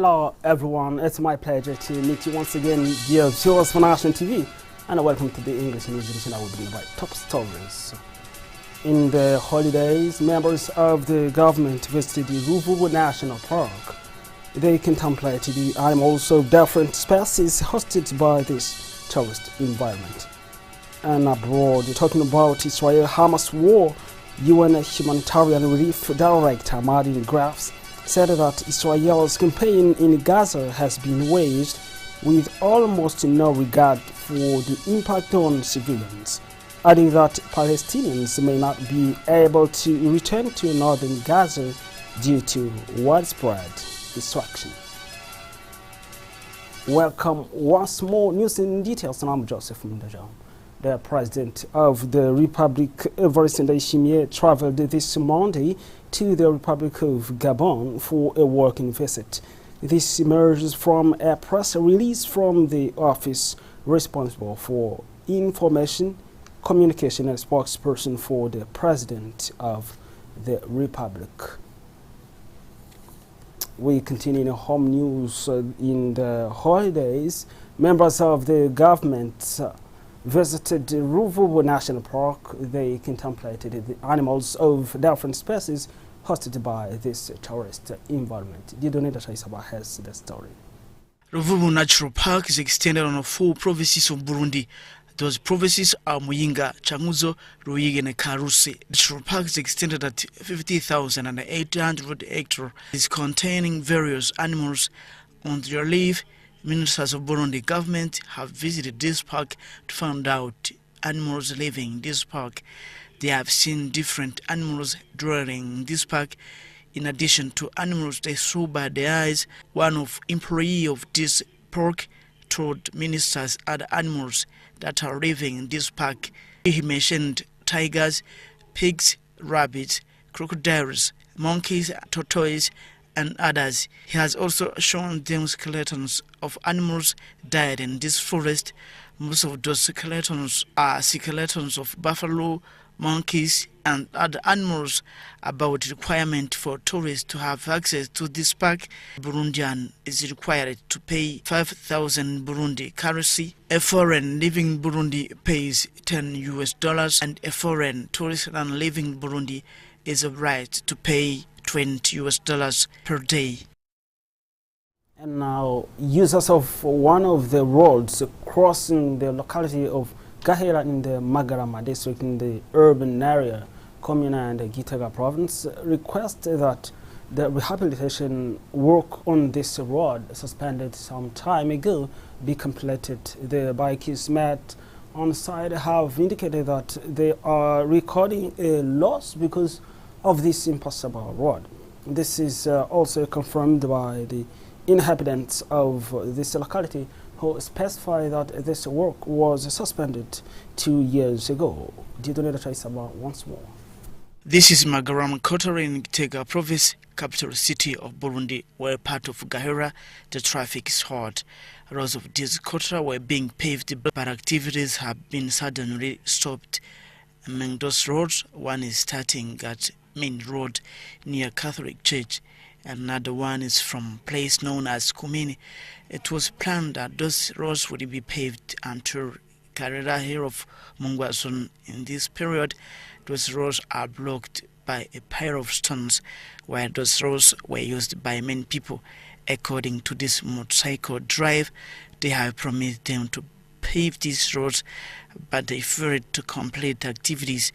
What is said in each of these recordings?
Hello everyone, it's my pleasure to meet you once again, dear viewers for National TV, and welcome to the English News Edition. I will bring about top stories. In the holidays, members of the government visited the Ruvu National Park. They contemplated the animals of different species hosted by this tourist environment. And abroad, talking about Israel-Hamas war, UN Humanitarian Relief Director Martin Grafs said that Israel's campaign in Gaza has been waged with almost no regard for the impact on civilians, adding that Palestinians may not be able to return to northern Gaza due to widespread destruction. Welcome once more. News in details, and I'm Joseph Mundajan. The President of the Republic, Evariste Ndayishimiye, traveled this Monday to the Republic of Gabon for a working visit. This emerges from a press release from the office responsible for information, communication, and spokesperson for the President of the Republic. We continue in home news. In the holidays, members of the government visited the Ruvu National Park. They contemplated the animals of different species hosted by this tourist environment. Dieudonné Dachaisaba has the story. Ruvu Natural Park is extended on 4 provinces of Burundi. Those provinces are Muyinga, Changuzo, Ruyigi, and Karusi. The Natural Park is extended at 50,800 hectares. It is containing various animals on their leave. Ministers of Burundi government have visited this park to find out animals living in this park. They have seen different animals dwelling in this park. In addition to animals they saw by their eyes, one of employee of this park told ministers other animals that are living in this park. He mentioned tigers, pigs, rabbits, crocodiles, monkeys, tortoises, and others. He has also shown them skeletons of animals died in this forest. Most of those skeletons are skeletons of buffalo, monkeys, and other animals. About the requirement for tourists to have access to this park, Burundian is required to pay 5,000 Burundi currency. A foreign living in Burundi pays $10 and a foreign tourist and living in Burundi is right to pay $20 per day. And now, users of one of the roads crossing the locality of Gahera in the Magarama district in the urban area, Komina and Gitega province, request that the rehabilitation work on this road, suspended some time ago, be completed. The bikers met on site have indicated that they are recording a loss because of this impossible road. This is also confirmed by the inhabitants of this locality, who specify that this work was suspended 2 years ago. Dieudonné Dachaisaba once more. This is Magarama Kotore in Gitega province, capital city of Burundi, where part of Gahera the traffic is hard. Roads of this quarter were being paved, but activities have been suddenly stopped. Among those roads, one is starting at Main Road near Catholic Church. Another one is from a place known as Kumini. It was planned that those roads would be paved until Karera here of Mungwazon. In this period, those roads are blocked by a pile of stones, where those roads were used by many people. According to this motorcycle drive, they have promised them to pave these roads, but they failed to complete the activities.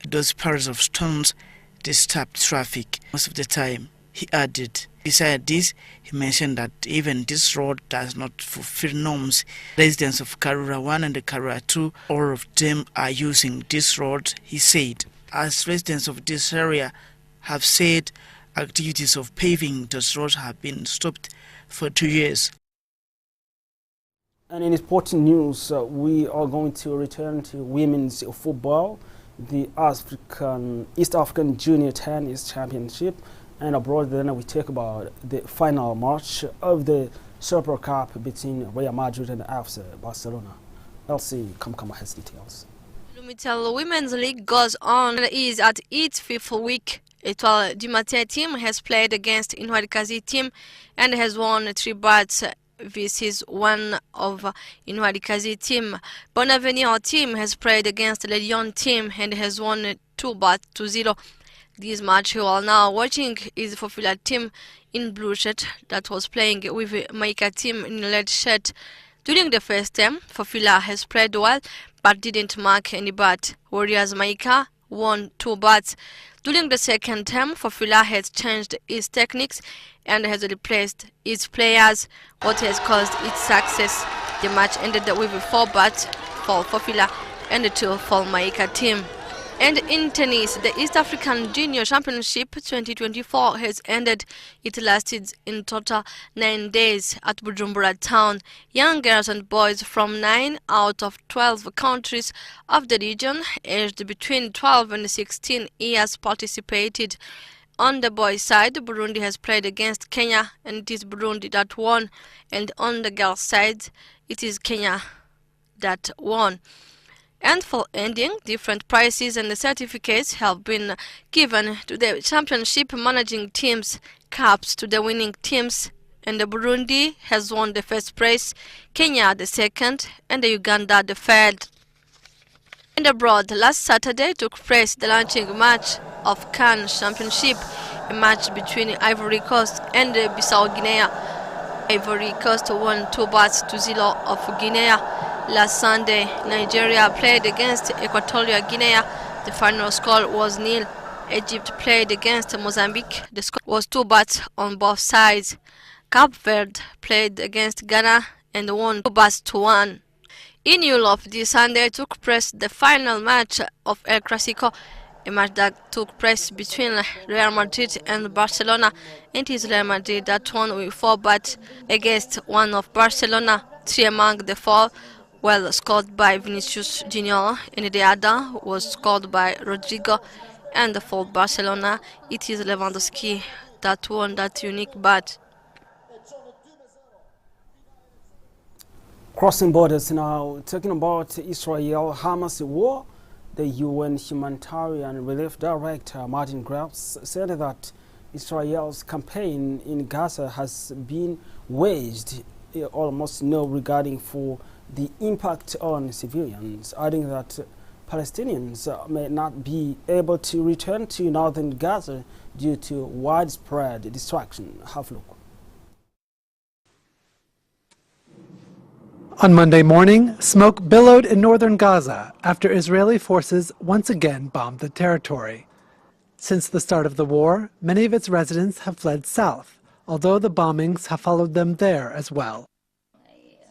Those piles of stones disturb traffic most of the time, he added. Besides this, he mentioned that even this road does not fulfill norms. Residents of Karura 1 and Karura 2, all of them are using this road, he said. As residents of this area have said, activities of paving those roads have been stopped for 2 years. And in sporting news, we are going to return to women's football, the East African Junior Tennis Championship. And abroad, then we talk about the final match of the Super Cup between Real Madrid and FC Barcelona. Elsie Kamkama has details. Lumitel Women's League goes on and is at its 5th week. Etoile du Matin team has played against Inwari team and has won 3 bats versus one of Inwari team. Bonaventure team has played against Le Lyon team and has won 2 bats to 0. This match you are now watching is Fofila team in blue shirt that was playing with Maika team in red shirt. During the first term, Fofila has played well but didn't mark any bat, whereas Maika won 2 bats. During the second term, Fofila has changed its techniques and has replaced its players, what has caused its success. The match ended with 4 bats for Fofila and 2 for Maika team. And in tennis, the East African Junior Championship 2024 has ended. It lasted in total 9 days at Bujumbura town. Young girls and boys from 9 out of 12 countries of the region, aged between 12 and 16 years, participated. On the boys' side, Burundi has played against Kenya, and it is Burundi that won. And on the girls' side, it is Kenya that won. And for ending, different prizes and certificates have been given to the championship managing teams, caps to the winning teams, and the Burundi has won the first prize, Kenya the second, and the Uganda the third. And abroad, last Saturday took place the launching match of CAN Championship, a match between Ivory Coast and Bissau Guinea. Ivory Coast won 2 bats to 0 of Guinea. Last Sunday, Nigeria played against Equatorial Guinea. The final score was 0. Egypt played against Mozambique. The score was 2 bats on both sides. Cape Verde played against Ghana and won 2 bats to 1. In Europe, this Sunday took place the final match of El Clasico, a match that took place between Real Madrid and Barcelona. It is Real Madrid that won with 4 bats against one of Barcelona. 3 among the 4 were scored by Vinicius Junior, and the other was scored by Rodrigo. And for Barcelona, it is Lewandowski that won that unique bat. Crossing borders now, talking about Israel-Hamas war, the UN Humanitarian Relief Director Martin Griffiths said that Israel's campaign in Gaza has been waged almost no regarding for the impact on civilians, adding that Palestinians may not be able to return to northern Gaza due to widespread destruction. Have a look. On Monday morning, smoke billowed in northern Gaza after Israeli forces once again bombed the territory. Since the start of the war, many of its residents have fled south, although the bombings have followed them there as well.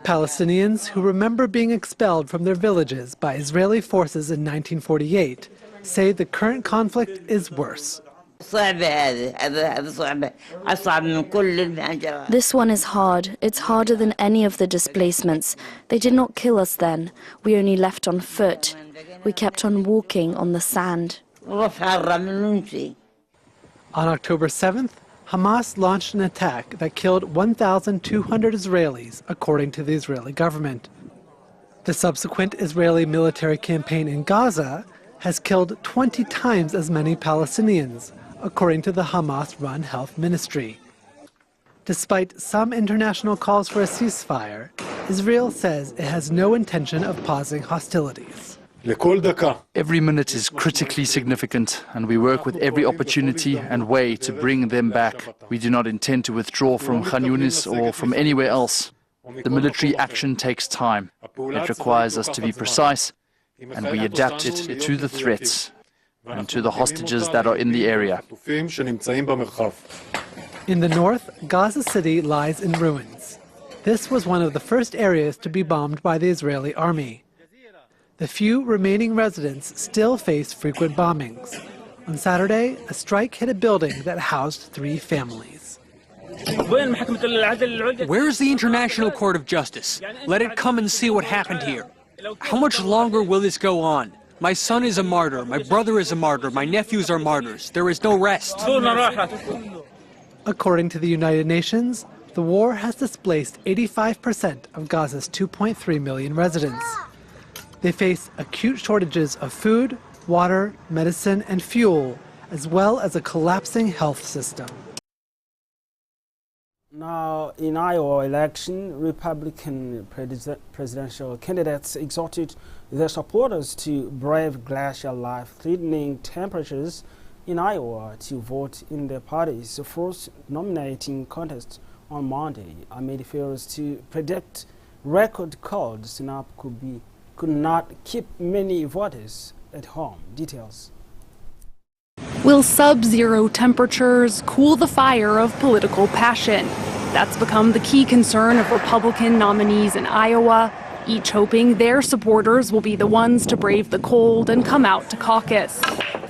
Palestinians who remember being expelled from their villages by Israeli forces in 1948 say the current conflict is worse. This one is hard. It's harder than any of the displacements. They did not kill us then. We only left on foot. We kept on walking on the sand. On October 7th, Hamas launched an attack that killed 1,200 Israelis, according to the Israeli government. The subsequent Israeli military campaign in Gaza has killed 20 times as many Palestinians, according to the Hamas-run health ministry. Despite some international calls for a ceasefire, Israel says it has no intention of pausing hostilities. Every minute is critically significant, and we work with every opportunity and way to bring them back. We do not intend to withdraw from Khan Yunis or from anywhere else. The military action takes time. It requires us to be precise, and we adapt it to the threats and to the hostages that are in the area. In the north, Gaza City lies in ruins. This was one of the first areas to be bombed by the Israeli army. The few remaining residents still face frequent bombings. On Saturday, a strike hit a building that housed 3 families. Where is the International Court of Justice? Let it come and see what happened here. How much longer will this go on? My son is a martyr, my brother is a martyr, my nephews are martyrs. There is no rest. According to the United Nations, the war has displaced 85% of Gaza's 2.3 million residents. They face acute shortages of food, water, medicine, and fuel, as well as a collapsing health system. Now, in Iowa election, Republican presidential candidates exhorted their supporters to brave glacial life-threatening temperatures in Iowa to vote in their party's first nominating contest on Monday, amid fears to predict record cold snap could not keep many voters at home. Details. Will sub-zero temperatures cool the fire of political passion? That's become the key concern of Republican nominees in Iowa, each hoping their supporters will be the ones to brave the cold and come out to caucus.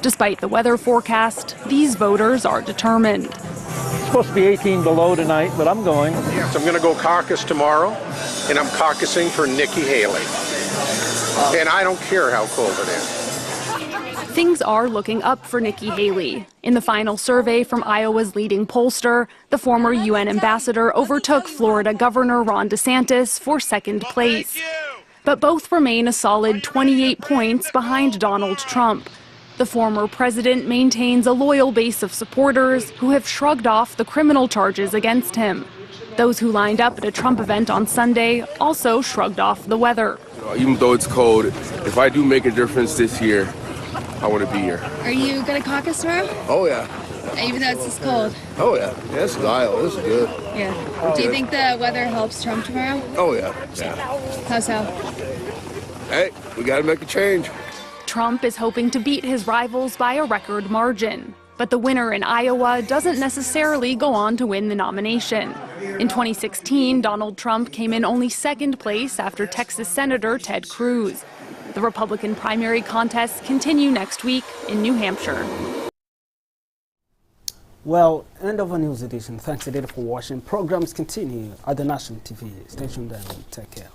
Despite the weather forecast, these voters are determined. It's supposed to be 18 below tonight, but I'm going. So I'm going to go caucus tomorrow, and I'm caucusing for Nikki Haley. And I don't care how cold it is. Things are looking up for Nikki Haley. In the final survey from Iowa's leading pollster, the former UN ambassador overtook Florida Governor Ron DeSantis for second place. But both remain a solid 28 points behind Donald Trump. The former president maintains a loyal base of supporters who have shrugged off the criminal charges against him. Those who lined up at a Trump event on Sunday also shrugged off the weather. Even though it's cold, if I do make a difference this year, I want to be here. Are you going to caucus tomorrow? Oh, yeah. Even though it's this cold? Oh, yeah. Yeah, this is Iowa. This is good. Yeah. Do you think the weather helps Trump tomorrow? Oh, yeah. Yeah. How so? Hey, we got to make a change. Trump is hoping to beat his rivals by a record margin. But the winner in Iowa doesn't necessarily go on to win the nomination. In 2016, Donald Trump came in only second place after Texas Senator Ted Cruz. The Republican primary contests continue next week in New Hampshire. Well, end of our news edition. Thanks again for watching. Programs continue at the National TV. Stay tuned and take care.